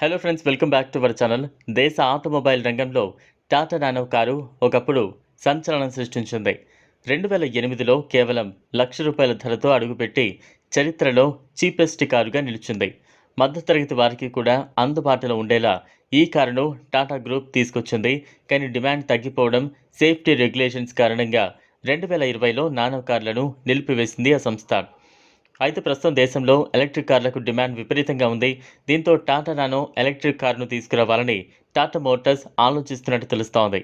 Hello friends, welcome back to our channel. దేశ automobile రంగంలో Tata nano car ఒకప్పుడు సంచలనం సృష్టించింది. 2008లో కేవలం ₹1,00,000 ధరతో అడుగుపెట్టి చరిత్రలో చీపెస్ట్ కారుగా నిలిచింది. మధ్యతరగతి వారికి కూడా అందుబాటులో ఉండేలా ఈ కారును టాటా గ్రూప్ తీసుకొచ్చింది. కానీ డిమాండ్ తగ్గిపోవడం, సేఫ్టీ రెగ్యులేషన్స్ కారణంగా 2020లో నానో కార్లను నిలిపివేసింది ఆ సంస్థ. అయితే ప్రస్తుతం దేశంలో ఎలక్ట్రిక్ కార్లకు డిమాండ్ విపరీతంగా ఉంది. దీంతో టాటా నానో ఎలక్ట్రిక్ కారును తీసుకురావాలని టాటా మోటార్స్ ఆలోచిస్తున్నట్టు తెలుస్తోంది.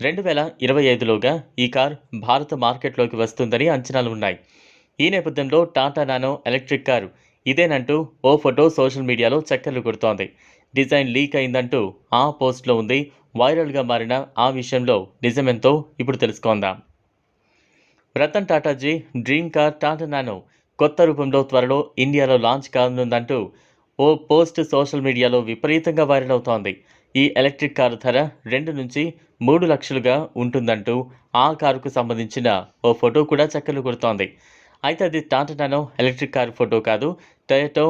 2025లోగా ఈ కార్ భారత మార్కెట్లోకి వస్తుందని అంచనాలు ఉన్నాయి. ఈ నేపథ్యంలో టాటా నానో ఎలక్ట్రిక్ కారు ఇదేనంటూ ఓ ఫోటో సోషల్ మీడియాలో చక్కర్లు కొడుతోంది. డిజైన్ లీక్ అయిందంటూ ఆ పోస్ట్లో ఉంది. వైరల్గా మారిన ఆ విషయంలో నిజమెంతో ఇప్పుడు తెలుసుకుందాం. రతన్ టాటాజీ డ్రీమ్ కార్ టాటా నానో కొత్త రూపంలో త్వరలో ఇండియాలో లాంచ్ కానుందంటూ ఓ పోస్ట్ సోషల్ మీడియాలో విపరీతంగా వైరల్ అవుతోంది. ఈ ఎలక్ట్రిక్ కారు ధర 2 నుంచి 3 లక్షలుగా ఉంటుందంటూ ఆ కారుకు సంబంధించిన ఓ ఫోటో కూడా చక్కర్లు కొడుతోంది. అయితే అది Tata nano electric car photo కాదు, టొయోటా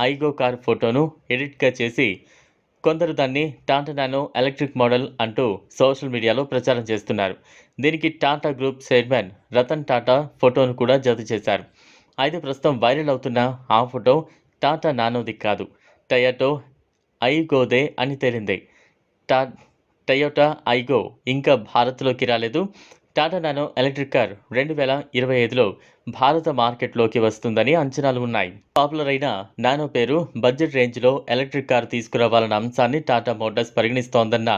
ఐగో కారు ఫోటోను ఎడిట్గా చేసి కొందరు దాన్ని టాటా నానో ఎలక్ట్రిక్ మోడల్ అంటూ సోషల్ మీడియాలో ప్రచారం చేస్తున్నారు. దీనికి టాటా గ్రూప్ చైర్మన్ రతన్ టాటా ఫోటోను కూడా జత చేశారు. అయితే ప్రస్తుతం వైరల్ అవుతున్న ఆ ఫోటో టాటా నానోది కాదు, టొయోటా ఐగోదే అని తేలింది. టొయోటా ఐగో ఇంకా భారత్లోకి రాలేదు. టాటా నానో ఎలక్ట్రిక్ కార్ 2025లో భారత మార్కెట్లోకి వస్తుందని అంచనాలు ఉన్నాయి. పాపులర్ అయిన నానో పేరు బడ్జెట్ రేంజ్లో ఎలక్ట్రిక్ కారు తీసుకురావాలన్న అంశాన్ని టాటా మోటార్స్ పరిగణిస్తోందన్న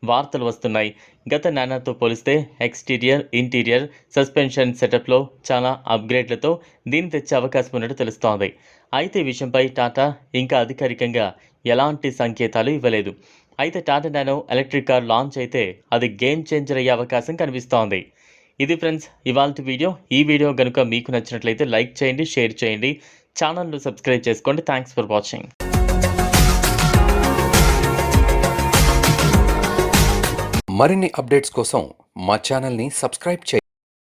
వార్తలు వస్తున్నాయి. గత నానోతో పోలిస్తే ఎక్స్టీరియర్, ఇంటీరియర్, సస్పెన్షన్ సెటప్లో చాలా అప్గ్రేడ్లతో దీన్ని తెచ్చే అవకాశం ఉన్నట్టు తెలుస్తోంది. అయితే ఈ విషయంపై టాటా ఇంకా అధికారికంగా ఎలాంటి సంకేతాలు ఇవ్వలేదు. అయితే Tata nano electric car launch అయితే అది గేమ్ చేంజర్ అయ్యే అవకాశం కనిపిస్తోంది. ఇది ఫ్రెండ్స్ ఇవాల్టి వీడియో. ఈ వీడియో కనుక మీకు నచ్చినట్లయితే లైక్ చేయండి, షేర్ చేయండి, ఛానల్ను సబ్స్క్రైబ్ చేసుకోండి. Thanks for watching. మరిన్ని అప్డేట్స్ కోసం మా ఛానల్ని సబ్స్క్రైబ్ చేయండి.